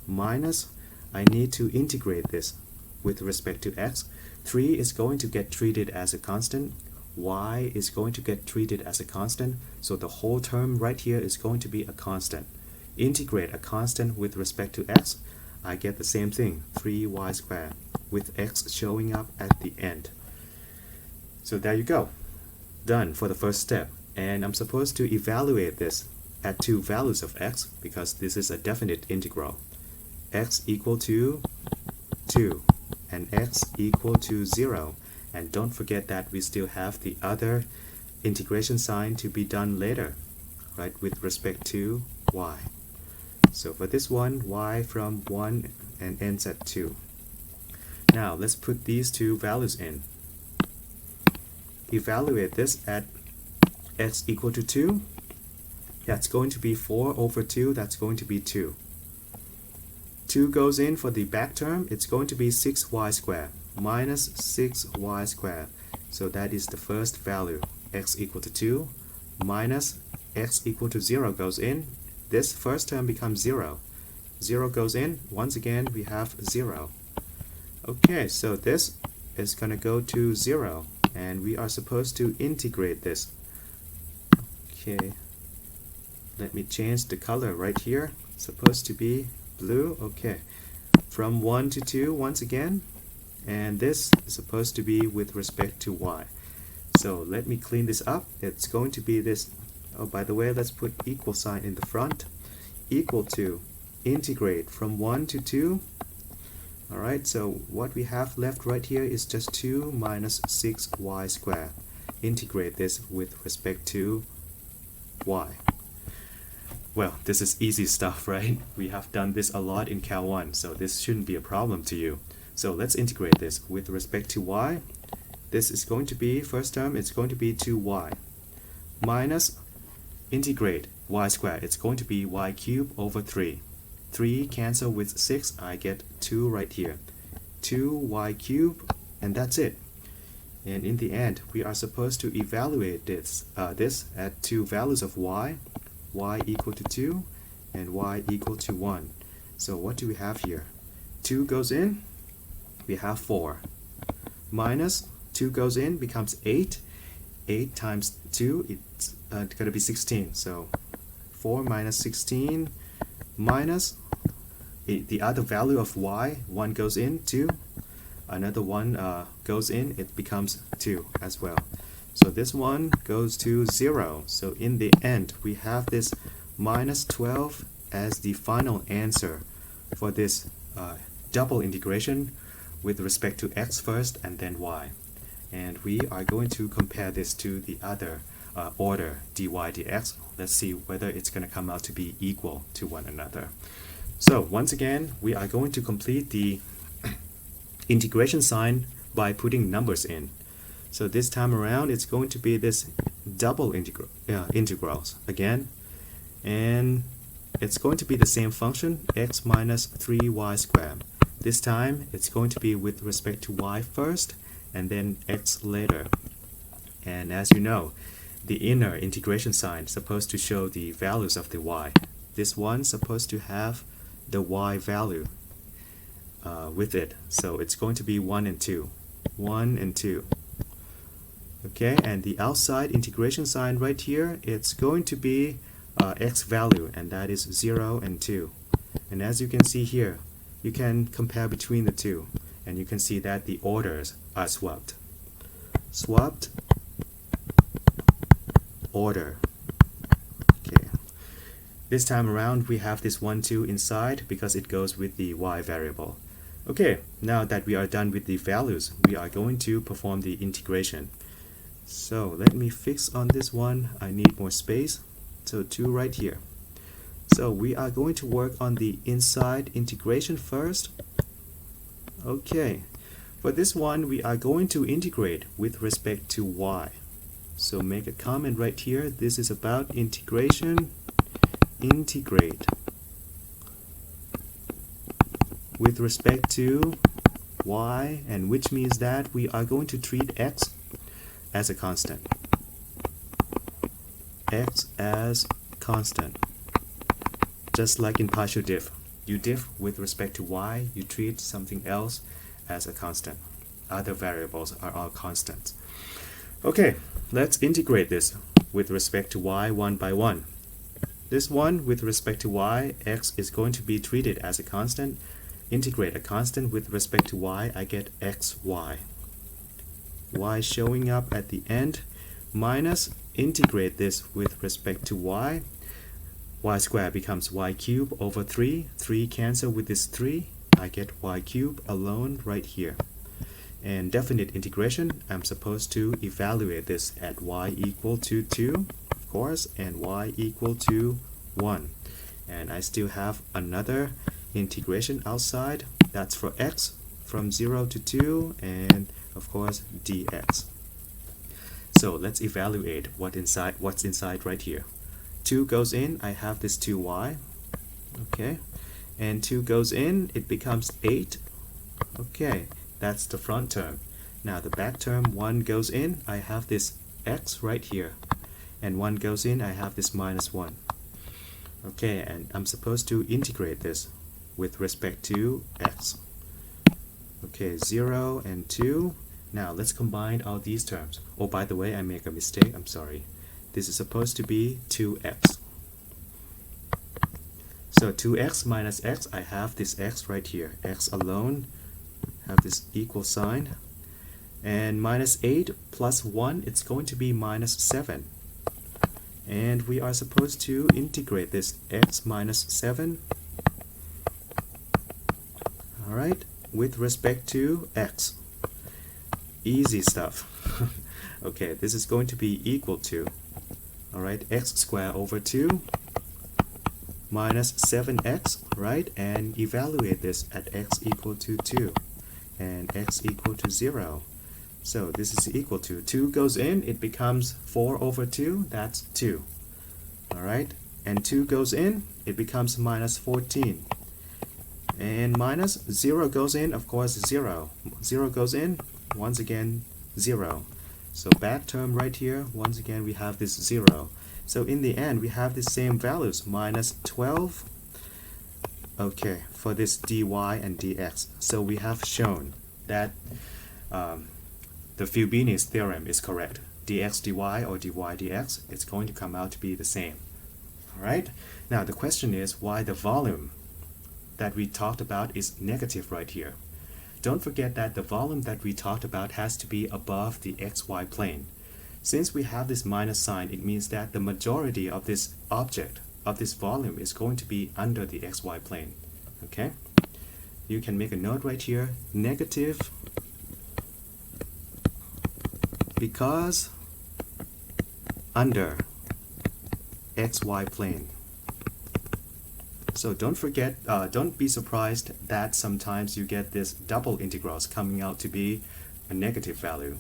Speaker 1: minus, I need to integrate this with respect to x. 3 is going to get treated as a constant. Y is going to get treated as a constant, so the whole term right here is going to be a constant. Integrate a constant with respect to x, I get the same thing, 3y squared, with x showing up at the end. So there you go, done for the first step. And I'm supposed to evaluate this at two values of x because this is a definite integral. X equal to 2 and x equal to 0. And don't forget that we still have the other integration sign to be done later, right, with respect to y. So for this one, y from 1 and ends at 2. Now let's put these two values in. Evaluate this at x equal to 2. That's going to be 4 over 2, that's going to be 2. 2 goes in for the back term, it's going to be 6y squared. Minus 6y squared. So that is the first value, x equal to 2 minus x equal to 0 goes in. This first term becomes 0. 0 goes in. Once again, we have 0. Okay, so this is going to go to 0, and we are supposed to integrate this. Okay, let me change the color right here. It's supposed to be blue. Okay, from 1 to 2 once again. And this is supposed to be with respect to y. So let me clean this up. It's going to be this. Oh, by the way, let's put equal sign in the front. Equal to integrate from 1 to 2. Alright, so what we have left right here is just 2 minus 6y squared. Integrate this with respect to y. Well, this is easy stuff, right? We have done this a lot in Cal 1, so this shouldn't be a problem to you. So let's integrate this with respect to y. This is going to be, first term, it's going to be 2y. Minus, integrate y squared. It's going to be y cubed over 3. 3 cancel with 6, I get 2 right here. 2y cubed, and that's it. And in the end, we are supposed to evaluate this at two values of y equal to 2 and y equal to 1. So what do we have here? 2 goes in. We have 4 minus 2 goes in, becomes 8. 8 times 2, it's going to be 16. So 4 minus 16 minus the other value of y, 1 goes in, 2. Another one goes in, it becomes 2 as well. So this one goes to 0. So in the end, we have this minus 12 as the final answer for this double integration with respect to x first and then y. And we are going to compare this to the other order dy dx. Let's see whether it's going to come out to be equal to one another. So once again, we are going to complete the integration sign by putting numbers in. So this time around, it's going to be this double integrals again. And it's going to be the same function, x minus 3y squared. This time, it's going to be with respect to y first, and then x later. And as you know, the inner integration sign is supposed to show the values of the y. This one's supposed to have the y value with it, so it's going to be 1 and 2. 1 and 2. Okay, and the outside integration sign right here, it's going to be x value, and that is 0 and 2. And as you can see here, you can compare between the two, and you can see that the orders are swapped. Swapped order. Okay. This time around we have this 1, 2 inside because it goes with the y variable. Okay, now that we are done with the values, we are going to perform the integration. So let me fix on this one. I need more space. So 2 right here. So we are going to work on the inside integration first. Okay, for this one we are going to integrate with respect to y. So make a comment right here. This is about integration. Integrate with respect to y, and which means that we are going to treat x as a constant. X as constant. Just like in partial diff. You diff with respect to y, you treat something else as a constant. Other variables are all constants. Okay, let's integrate this with respect to y one by one. This one with respect to y, x is going to be treated as a constant. Integrate a constant with respect to y, I get xy. Y showing up at the end, minus integrate this with respect to y. Y squared becomes y cubed over 3. 3 cancel with this 3. I get y cubed alone right here. And definite integration, I'm supposed to evaluate this at y equal to 2, of course, and y equal to 1. And I still have another integration outside. That's for x from 0 to 2, and of course dx. So let's evaluate what's inside right here. 2 goes in, I have this 2y. Okay, and 2 goes in, it becomes 8. Okay, that's the front term. Now the back term, 1 goes in, I have this x right here, and 1 goes in, I have this minus 1. Okay, and I'm supposed to integrate this with respect to x. Okay, 0 and 2. Now let's combine all these terms. Oh, by the way, I make a mistake. I'm sorry. This is supposed to be 2x. So 2x minus x, I have this x right here. X alone, have this equal sign. And minus 8 plus 1, it's going to be minus 7. And we are supposed to integrate this x minus 7. Alright, with respect to x. Easy stuff. Okay, this is going to be equal to, alright, x squared over 2 minus 7x, right? And evaluate this at x equal to 2 and x equal to 0. So this is equal to 2 goes in, it becomes 4 over 2, that's 2. Alright, and 2 goes in, it becomes minus 14. And minus 0 goes in, of course 0. 0 goes in, once again 0. So back term right here, once again we have this 0. So in the end we have the same values, minus 12. Okay, for this dy and dx. So we have shown that the Fubini's theorem is correct. Dx dy or dy dx, it's going to come out to be the same. Alright, now the question is why the volume that we talked about is negative right here. Don't forget that the volume that we talked about has to be above the xy plane. Since we have this minus sign, it means that the majority of this object, of this volume, is going to be under the xy plane. Okay? You can make a note right here, negative, because under xy plane. So don't forget, don't be surprised that sometimes you get this double integrals coming out to be a negative value.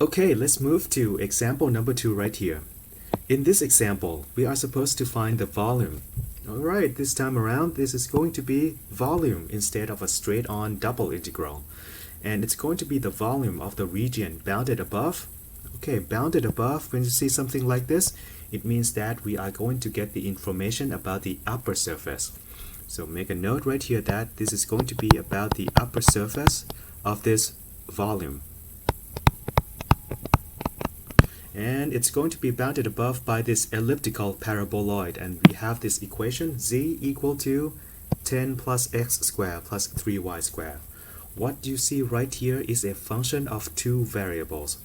Speaker 1: Okay, let's move to example number 2 right here. In this example, we are supposed to find the volume. Alright, this time around, this is going to be volume instead of a straight-on double integral. and it's going to be the volume of the region bounded above. Okay, bounded above, when you see something like this, it means that we are going to get the information about the upper surface. So make a note right here that this is going to be about the upper surface of this volume. And it's going to be bounded above by this elliptical paraboloid, and we have this equation z equal to 10 plus x squared plus 3y squared. What you see right here is a function of two variables,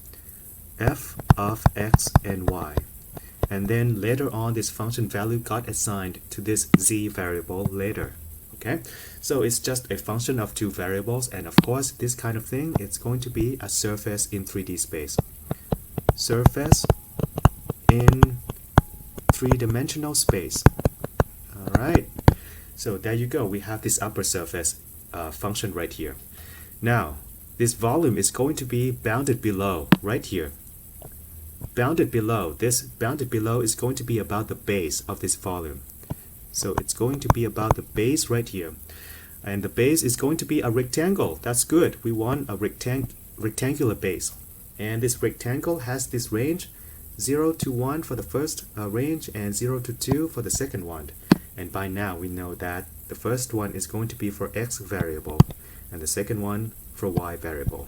Speaker 1: f of x and y. And then later on, this function value got assigned to this z variable later. Okay, so it's just a function of two variables, and of course, this kind of thing, it's going to be a surface in 3D space. Surface in three-dimensional space. All right, so there you go. We have this upper surface function right here. Now, this volume is going to be bounded below right here. Bounded below, this bounded below is going to be about the base of this volume. So it's going to be about the base right here. And the base is going to be a rectangle. That's good. We want a rectangular base. And this rectangle has this range 0 to 1 for the first range and 0 to 2 for the second one. And by now we know that the first one is going to be for x variable and the second one for y variable.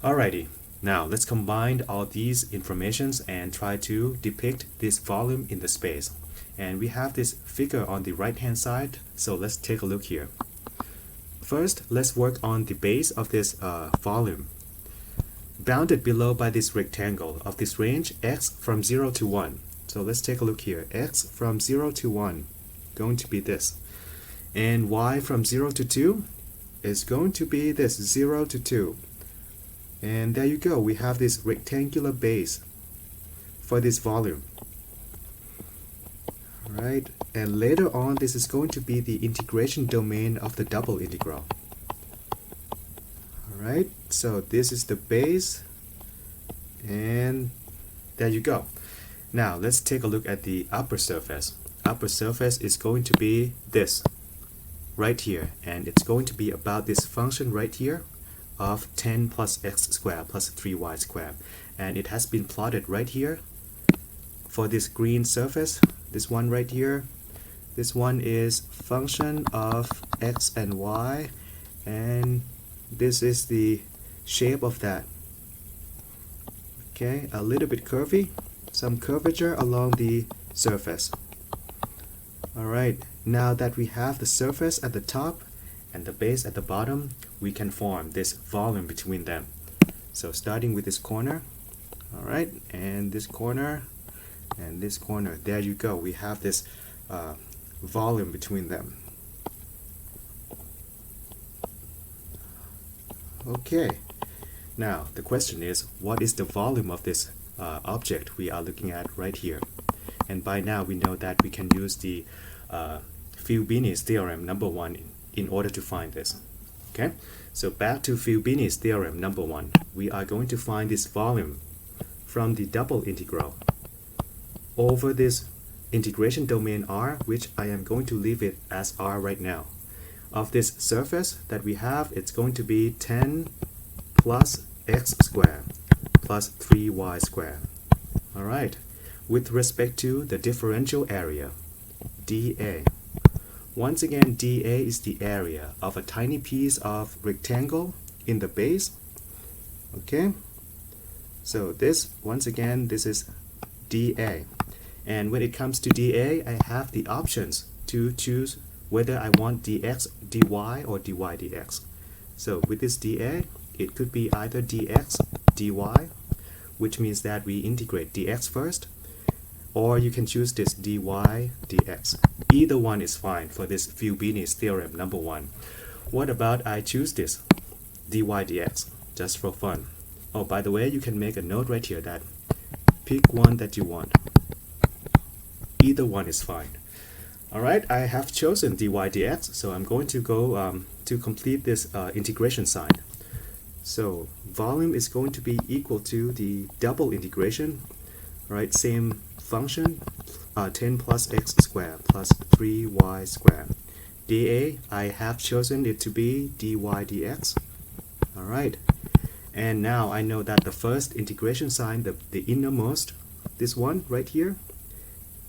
Speaker 1: Alrighty. Now let's combine all these informations and try to depict this volume in the space. And we have this figure on the right hand side, so let's take a look here. First, let's work on the base of this volume. Bounded below by this rectangle of this range x from 0 to 1. So let's take a look here. X from 0 to 1 going to be this. And y from 0 to 2 is going to be this 0 to 2. And there you go, we have this rectangular base for this volume. Alright, and later on this is going to be the integration domain of the double integral. Alright, so this is the base, and there you go. Now let's take a look at the upper surface. Upper surface is going to be this right here, and it's going to be about this function right here of 10 plus x squared plus 3y squared, and it has been plotted right here for this green surface. This one right here, this one is function of x and y, and this is the shape of that. Okay, a little bit curvy, some curvature along the surface. Alright, now that we have the surface at the top and the base at the bottom, we can form this volume between them. So starting with this corner, alright, and this corner, and this corner, there you go, we have this volume between them. Okay, now the question is, what is the volume of this object we are looking at right here? And by now we know that we can use the Fubini's theorem number 1 in order to find this. Okay, so back to Fubini's theorem number 1, we are going to find this volume from the double integral over this integration domain R, which I am going to leave it as R right now. Of this surface that we have, it's going to be 10 plus x squared plus 3y squared. Alright, with respect to the differential area, dA. Once again, dA is the area of a tiny piece of rectangle in the base. Okay, so this, once again, this is dA. And when it comes to dA, I have the options to choose whether I want dx, dy, or dy dx. So with this dA, it could be either dx, dy, which means that we integrate dx first, or you can choose this dy dx. Either one is fine for this Fubini's theorem number 1. What about I choose this dy dx just for fun? Oh, by the way, you can make a note right here that pick one that you want. Either one is fine. Alright, I have chosen dy dx, so I'm going to go to complete this integration sign. So volume is going to be equal to the double integration, right? Same function, 10 plus x squared plus 3y squared. dA, I have chosen it to be dy dx. Alright, and now I know that the first integration sign, the innermost, this one right here,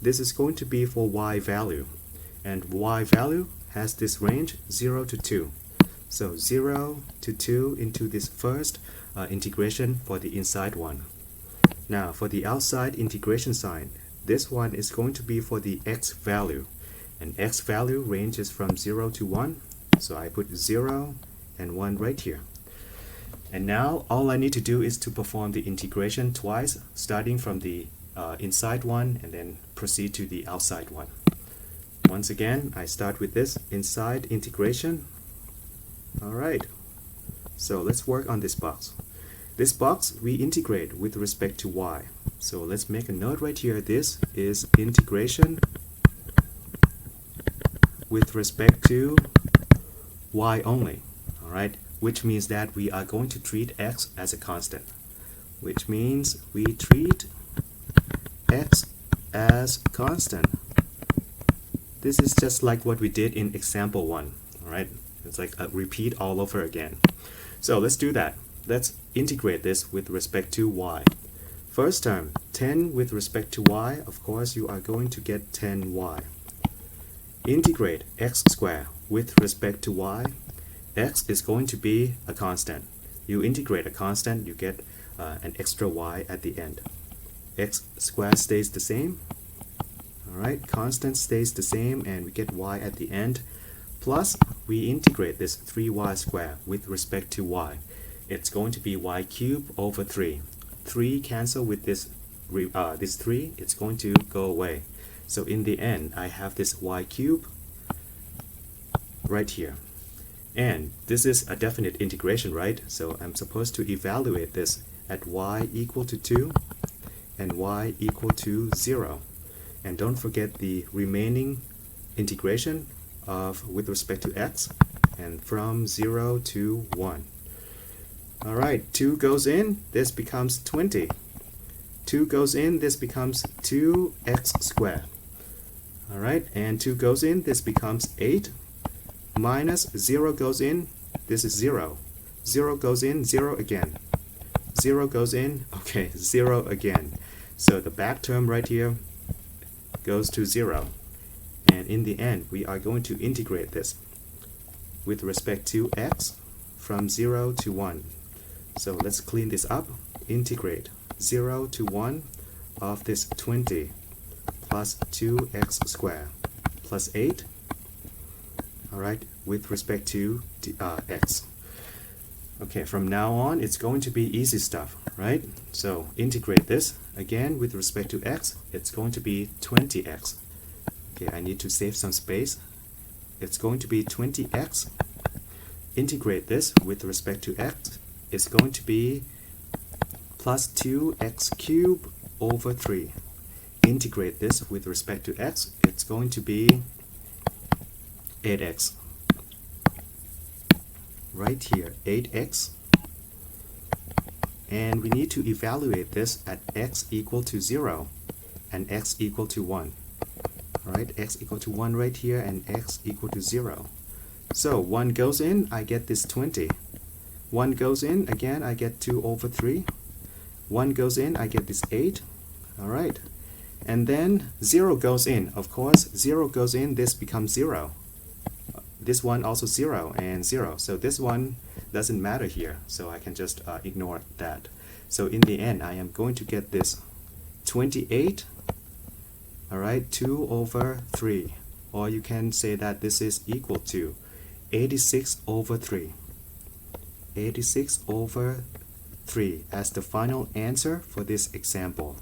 Speaker 1: this is going to be for y value, and y value has this range 0 to 2. So 0 to 2 into this first integration for the inside one. Now for the outside integration sign, this one is going to be for the x value, and x value ranges from 0 to 1, so I put 0 and 1 right here. And now all I need to do is to perform the integration twice, starting from the inside one and then proceed to the outside one. Once again, I start with this inside integration. Alright, so let's work on this box. This box we integrate with respect to y. So let's make a note right here. This is integration with respect to y only. Alright, which means that we are going to treat x as a constant, which means we treat x as constant. This is just like what we did in example 1. Alright, it's like a repeat all over again. So let's do that. Let's integrate this with respect to y. First term, 10 with respect to y, of course you are going to get 10y. Integrate x squared with respect to y. X is going to be a constant. You integrate a constant, you get an extra y at the end. X squared stays the same. Alright, constant stays the same and we get y at the end. Plus, we integrate this 3y squared with respect to y. It's going to be y cubed over 3. 3 cancel with this 3, it's going to go away. So in the end, I have this y cubed right here. And this is a definite integration, right? So I'm supposed to evaluate this at y equal to 2 and y equal to 0. And don't forget the remaining integration of with respect to x, and from 0 to 1. Alright, 2 goes in, this becomes 20. 2 goes in, this becomes 2x squared. Alright, and 2 goes in, this becomes 8. Minus 0 goes in, this is 0. 0 goes in, 0 again. 0 goes in, okay, 0 again. So the back term right here goes to 0. And in the end, we are going to integrate this with respect to x from 0 to 1. So let's clean this up. Integrate 0 to 1 of this 20 plus 2x squared plus 8. Alright, with respect to x. Okay, from now on, it's going to be easy stuff, right? So integrate this again with respect to x. It's going to be 20x. Okay, I need to save some space. It's going to be 20x. Integrate this with respect to x. It's going to be plus 2x cubed over 3. Integrate this with respect to x. It's going to be 8x. Right here, 8x. And we need to evaluate this at x equal to 0 and x equal to 1. Alright, x equal to 1 right here and x equal to 0. So 1 goes in, I get this 20. 1 goes in, again I get 2 over 3. 1 goes in, I get this 8. Alright, and then 0 goes in. Of course, 0 goes in, this becomes 0. This one also 0 and 0. So this one doesn't matter here. So I can just ignore that. So in the end, I am going to get this 28. Alright, 2 over 3. Or you can say that this is equal to 86 over 3. 86 over 3 as the final answer for this example.